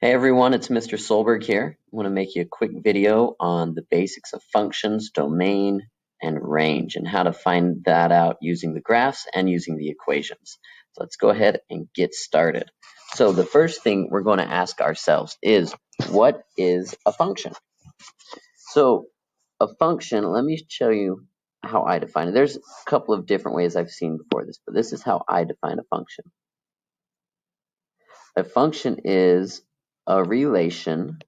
Hey everyone, it's Mr. Solberg here. I want to make you a quick video on the basics of functions, domain, and range, and how to find that out using the graphs and using the equations. So let's go ahead and get started. So the first thing we're going to ask ourselves is, what is a function? So a function, let me show you how I define it. There's a couple of different ways I've seen before this, but this is how I define a function. A function is a relation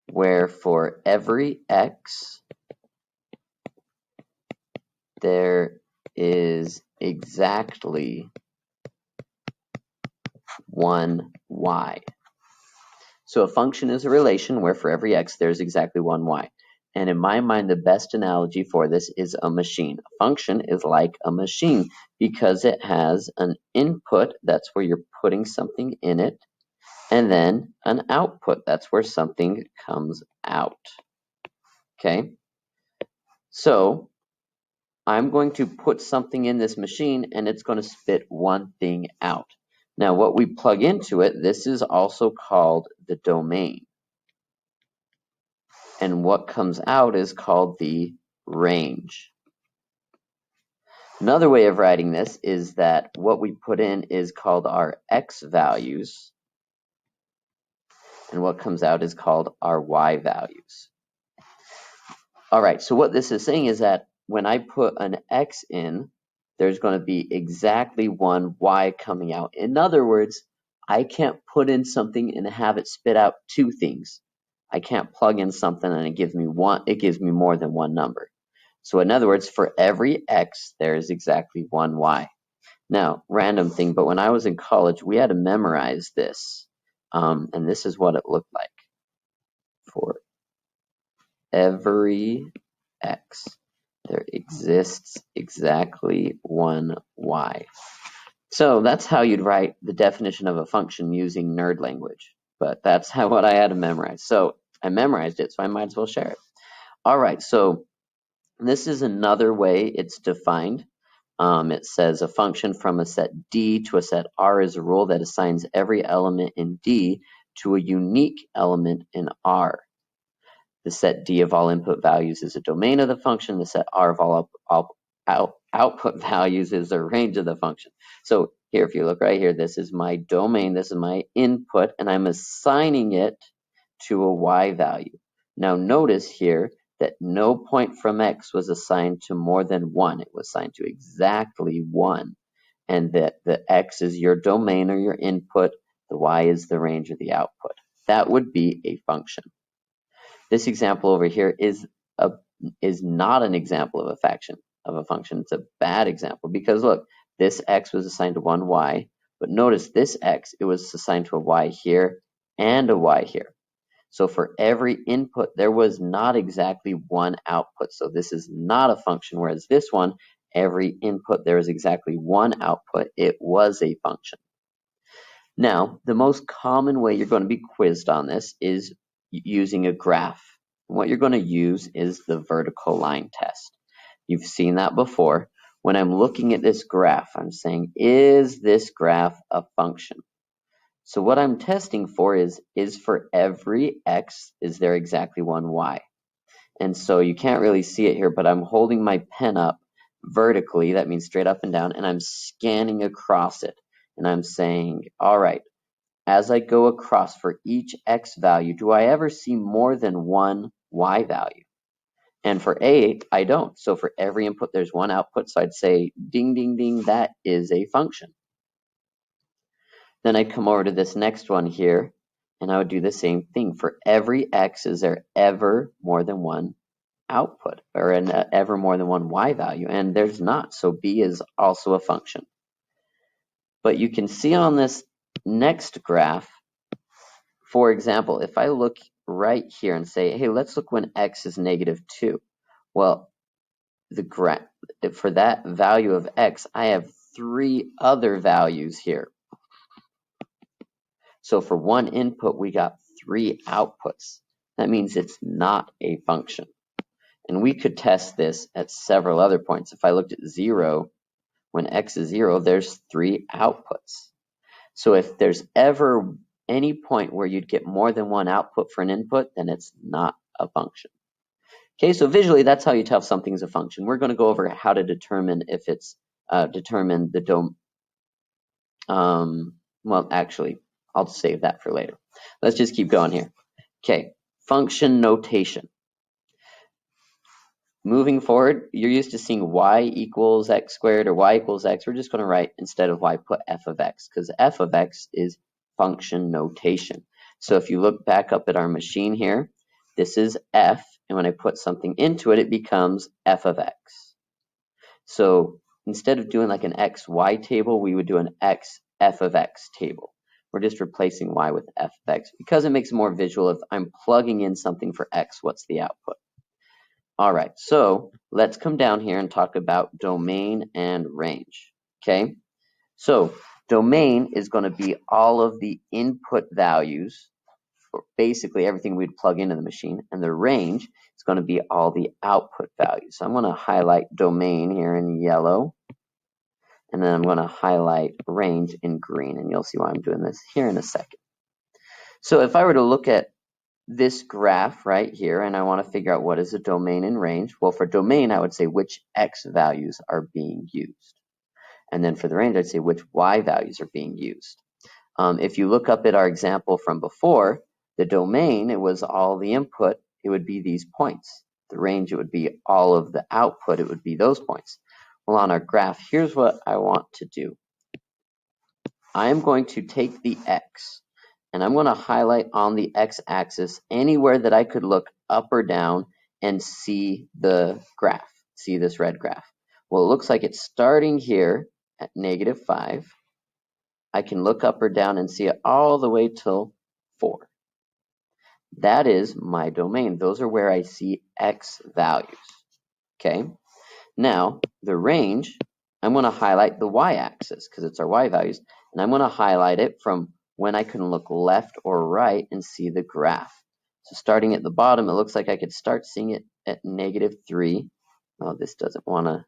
where for every x there is exactly one y. So a function is a relation where for every x there's exactly one y. And in my mind, the best analogy for this is a machine. A function is like a machine because it has an input, that's where you're putting something in it, and then an output, that's where something comes out. Okay? So I'm going to put something in this machine and it's going to spit one thing out. Now what we plug into it, this is also called the domain. And what comes out is called the range. Another way of writing this is that what we put in is called our x values, and what comes out is called our y values. All right, so what this is saying is that when I put an x in, there's going to be exactly one y coming out. In other words, I can't put in something and have it spit out two things. I can't plug in something and it gives me more than one number. So in other words, for every x, there is exactly one y. Now, random thing, but when I was in college, we had to memorize this. And this is what it looked like. For every x, there exists exactly one y. So that's how you'd write the definition of a function using nerd language. But that's what I had to memorize. So I memorized it, so I might as well share it. All right, so this is another way it's defined. It says a function from a set D to a set R is a rule that assigns every element in D to a unique element in R. The set D of all input values is a domain of the function. The set R of all output values is the range of the function. So here, if you look right here, this is my domain, this is my input, and I'm assigning it to a y value. Now notice here that no point from x was assigned to more than 1. It was assigned to exactly 1. And that the x is your domain or your input, the y is the range or the output. That would be a function. This example over here is not an example of a function. It's a bad example because look, this x was assigned to one y, but notice this x, it was assigned to a y here and a y here. So for every input, there was not exactly one output. So this is not a function, whereas this one, every input, there is exactly one output. It was a function. Now, the most common way you're going to be quizzed on this is using a graph. What you're going to use is the vertical line test. You've seen that before. When I'm looking at this graph, I'm saying, is this graph a function? So what I'm testing for is for every x, is there exactly one y? And so you can't really see it here, but I'm holding my pen up vertically, that means straight up and down, and I'm scanning across it. And I'm saying, all right, as I go across for each x value, do I ever see more than one y value? And for A, I don't. So for every input, there's one output. So I'd say, ding, ding, ding, that is a function. Then I come over to this next one here, and I would do the same thing. For every x, is there ever more than one output, or ever more than one y value? And there's not. So B is also a function. But you can see on this next graph, for example, if I look right here and say, hey, let's look when x is -2. Well, for that value of x, I have 3 other values here. So for one input, we got 3 outputs. That means it's not a function. And we could test this at several other points. If I looked at 0, When x is 0, there's 3 outputs. So if there's ever any point where you'd get more than one output for an input, then it's not a function. Okay, so visually, that's how you tell if something's a function. We're going to go over how to determine if it's determine the well, actually, I'll save that for later. Let's just keep going here. Okay, function notation. Moving forward, you're used to seeing y equals x squared or y equals x. We're just going to write, instead of y, put f of x, because f of x is function notation. So if you look back up at our machine here, this is f, and when I put something into it, it becomes f of x. So instead of doing like an xy table, we would do an x f of x table. We're just replacing y with f of x because it makes it more visual. If I'm plugging in something for x, what's the output? All right, so let's come down here and talk about domain and range. Okay, so domain is going to be all of the input values, or basically everything we'd plug into the machine, and the range is going to be all the output values. So I'm going to highlight domain here in yellow, and then I'm going to highlight range in green, and you'll see why I'm doing this here in a second. So if I were to look at this graph right here, and I want to figure out what is a domain and range. Well, for domain, I would say which x values are being used. And then for the range, I'd say which y values are being used. If you look up at our example from before, the domain, it was all the input, it would be these points. The range, it would be all of the output, it would be those points. Well, on our graph, here's what I want to do. I am going to take the x, and I'm going to highlight on the x-axis anywhere that I could look up or down and see the graph, see this red graph. Well, it looks like it's starting here at -5. I can look up or down and see it all the way till 4. That is my domain. Those are where I see x values. Okay. Now, the range, I'm going to highlight the y-axis because it's our y values, and I'm going to highlight it from when I can look left or right and see the graph. So starting at the bottom, it looks like I could start seeing it at -3. Oh, this doesn't want to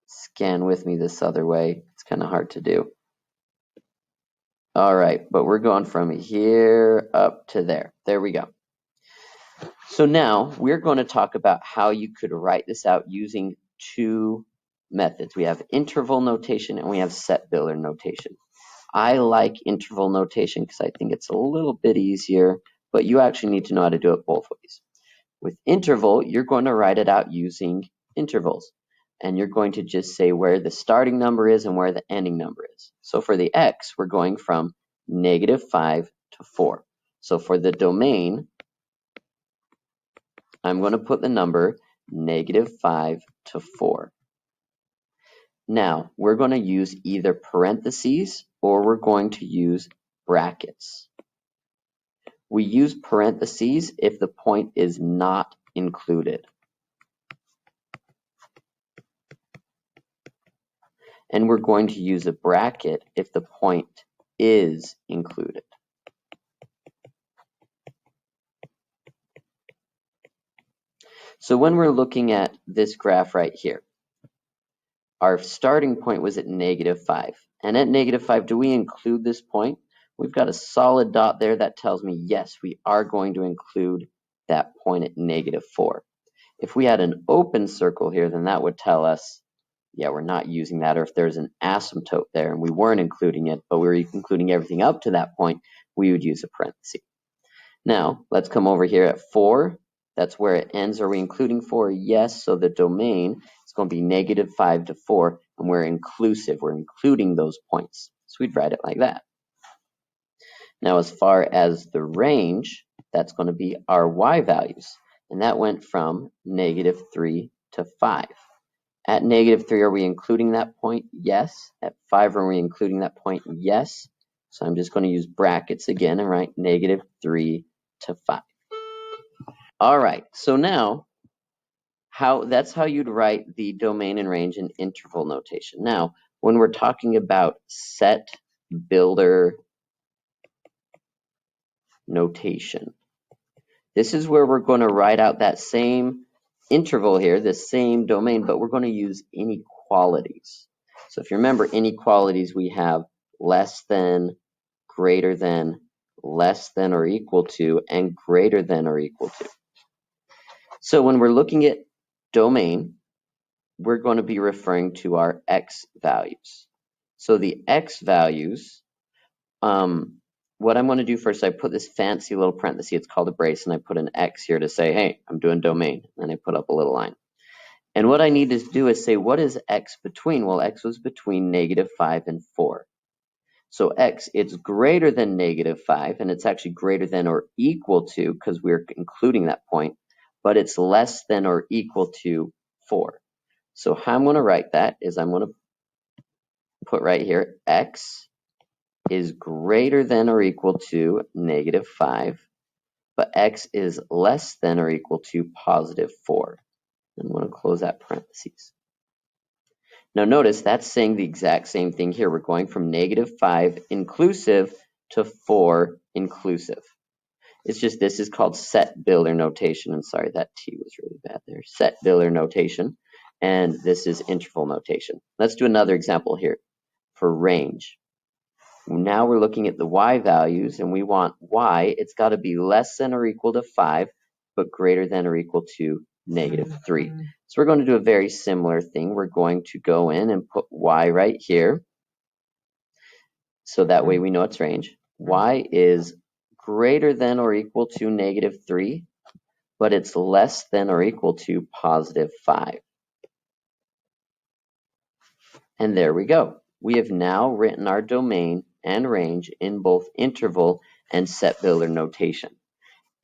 scan with me this other way. It's kind of hard to do. All right, but we're going from here up to there. There we go. So now we're going to talk about how you could write this out using two methods. We have interval notation and we have set builder notation. I like interval notation because I think it's a little bit easier, but you actually need to know how to do it both ways. With interval, you're going to write it out using intervals, and you're going to just say where the starting number is and where the ending number is. So for the x, we're going from -5 to 4. So for the domain, I'm going to put the number -5 to 4. Now, we're going to use either parentheses or we're going to use brackets. We use parentheses if the point is not included. And we're going to use a bracket if the point is included. So when we're looking at this graph right here, our starting point was at -5. And at -5, do we include this point? We've got a solid dot there that tells me, yes, we are going to include that point at -4. If we had an open circle here, then that would tell us, yeah, we're not using that. Or if there's an asymptote there and we weren't including it, but we were including everything up to that point, we would use a parenthesis. Now, let's come over here at 4. That's where it ends. Are we including 4? Yes, so the domain is going to be -5 to 4, and we're inclusive. We're including those points. So we'd write it like that. Now, as far as the range, that's going to be our y values, and that went from -3 to 5. At -3, are we including that point? Yes. At 5, are we including that point? Yes. So I'm just going to use brackets again and write -3 to 5. All right, so now that's how you'd write the domain and range in interval notation. Now, when we're talking about set builder notation, this is where we're going to write out that same interval here, the same domain, but we're going to use inequalities. So if you remember inequalities, we have less than, greater than, less than or equal to, and greater than or equal to. So when we're looking at domain, we're going to be referring to our x values. So the x values, what I'm going to do first, I put this fancy little parenthesis, it's called a brace, and I put an x here to say, hey, I'm doing domain, and I put up a little line. And what I need to do is say, what is x between? Well, x was between -5 and 4. So x, it's greater than -5, and it's actually greater than or equal to, because we're including that point, but it's less than or equal to 4. So how I'm going to write that is I'm going to put right here, x is greater than or equal to -5, but x is less than or equal to +4. I'm going to close that parentheses. Now notice that's saying the exact same thing here. We're going from -5 inclusive to 4 inclusive. It's just this is called set builder notation. And sorry, that T was really bad there. Set builder notation. And this is interval notation. Let's do another example here for range. Now we're looking at the y values, and we want y, it's got to be less than or equal to 5, but greater than or equal to -3. So we're going to do a very similar thing. We're going to go in and put y right here, so that way we know its range. Y is greater than or equal to -3, but it's less than or equal to +5. And there we go. We have now written our domain and range in both interval and set builder notation.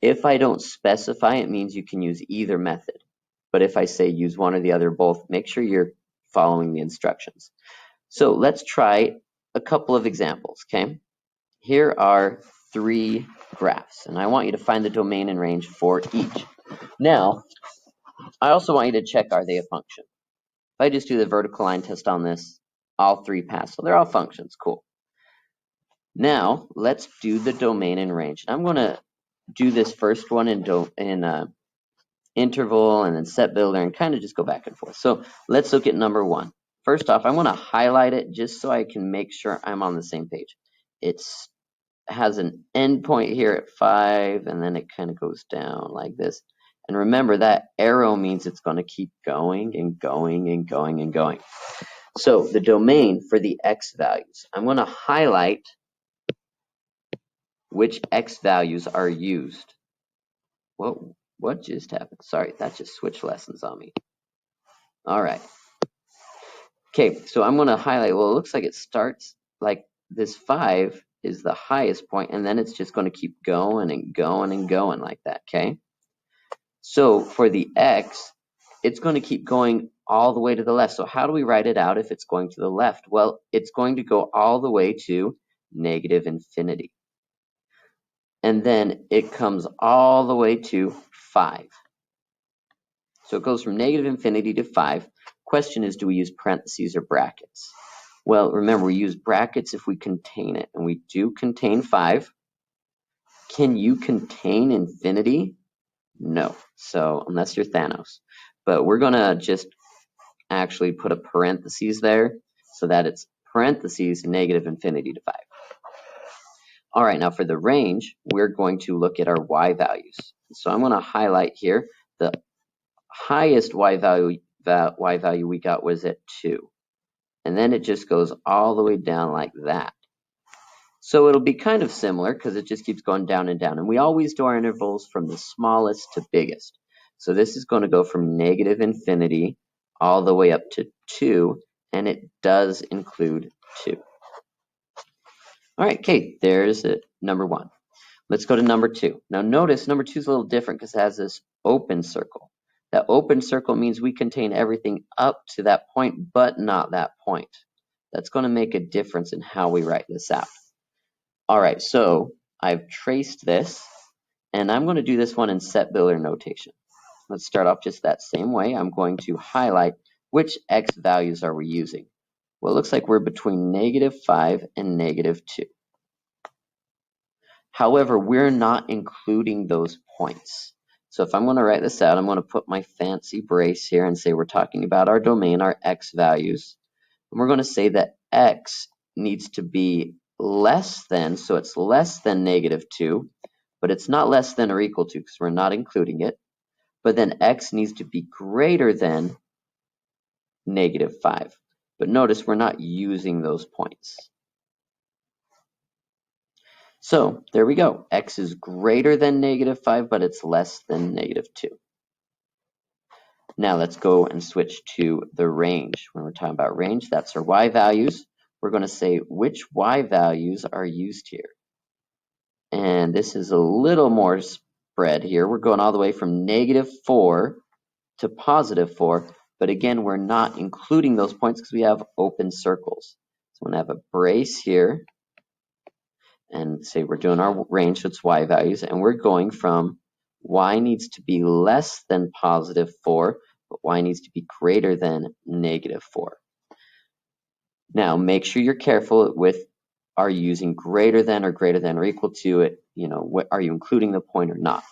If I don't specify, it means you can use either method. But if I say use one or the other, both, make sure you're following the instructions. So let's try a couple of examples, okay? Here are 3 graphs, and I want you to find the domain and range for each. Now, I also want you to check, are they a function? If I just do the vertical line test on this, all 3 pass. So they're all functions, cool. Now, let's do the domain and range. I'm going to do this first one in interval and then set builder and kind of just go back and forth. So let's look at number 1. First off, I want to highlight it just so I can make sure I'm on the same page. It has an endpoint here at 5, and then it kind of goes down like this. And remember, that arrow means it's going to keep going and going and going and going. So the domain for the x values, I'm going to highlight which x values are used. What just happened? Sorry, that just switched lessons on me. All right. Okay, so I'm going to highlight, well, it looks like it starts like this 5 is the highest point, and then it's just going to keep going and going and going like that, okay? So for the x, it's going to keep going all the way to the left. So how do we write it out if it's going to the left? Well, it's going to go all the way to -infinity. And then it comes all the way to 5. So it goes from -infinity to 5. Question is, do we use parentheses or brackets? Well, remember, we use brackets if we contain it, and we do contain 5. Can you contain infinity? No. So unless you're Thanos. But we're going to just actually put a parentheses there so that it's parentheses -infinity to 5. All right, now for the range, we're going to look at our y values. So I'm going to highlight here the highest y value we got was at 2. And then it just goes all the way down like that. So it'll be kind of similar because it just keeps going down and down. And we always do our intervals from the smallest to biggest. So this is going to go from -infinity all the way up to 2, and it does include 2. All right, okay, there's it, number 1. Let's go to number 2. Now notice number 2 is a little different because it has this open circle. That open circle means we contain everything up to that point, but not that point. That's going to make a difference in how we write this out. All right, so I've traced this, and I'm going to do this one in set builder notation. Let's start off just that same way. I'm going to highlight which x values are we using. Well, it looks like we're between -5 and -2. However, we're not including those points. So if I'm going to write this out, I'm going to put my fancy brace here and say we're talking about our domain, our x values. And we're going to say that x needs to be less than, so it's less than -2, but it's not less than or equal to because we're not including it. But then x needs to be greater than -5. But notice we're not using those points. So there we go. X is greater than -5, but it's less than -2. Now let's go and switch to the range. When we're talking about range, that's our y values. We're going to say which y values are used here. And this is a little more spread here. We're going all the way from -4 to +4. But again, we're not including those points because we have open circles. So I'm going to have a brace here and say we're doing our range, so it's y values. And we're going from y needs to be less than +4, but y needs to be greater than -4. Now, make sure you're careful with, are you using greater than or equal to it? Are you including the point or not?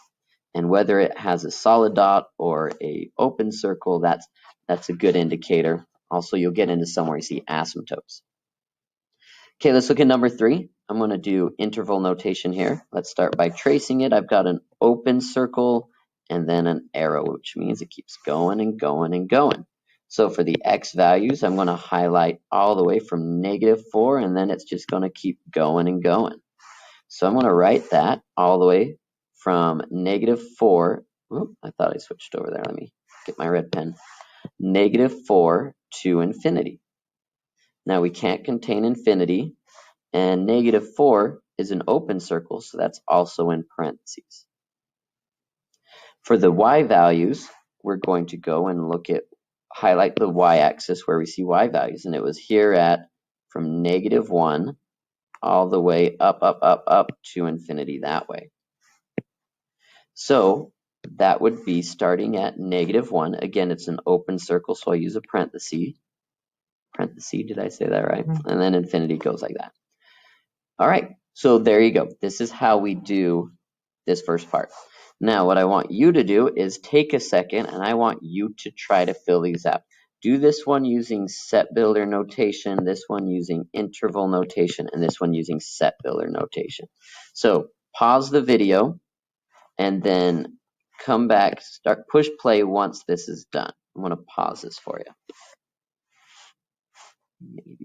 And whether it has a solid dot or a open circle, that's a good indicator. Also, you'll get into somewhere you see asymptotes. Okay, let's look at number 3. I'm going to do interval notation here. Let's start by tracing it. I've got an open circle and then an arrow, which means it keeps going and going and going. So for the x values, I'm going to highlight all the way from -4, and then it's just going to keep going and going. So I'm going to write that all the way from -4. Oop, I thought I switched over there. Let me get my red pen. -4 to infinity. Now we can't contain infinity, and -4 is an open circle, so that's also in parentheses. For the y values, we're going to go and highlight the y-axis where we see y values, and it was here at from -1 all the way up to infinity that way. So that would be starting at -1. Again, it's an open circle, so I use a parenthesis. Did I say that right? And then infinity goes like that. All right, so there you go. This is how we do this first part. Now, what I want you to do is take a second, and I want you to try to fill these out. Do this one using set builder notation, this one using interval notation, and this one using set builder notation. So pause the video, and then come back, push play once this is done. I'm going to pause this for you.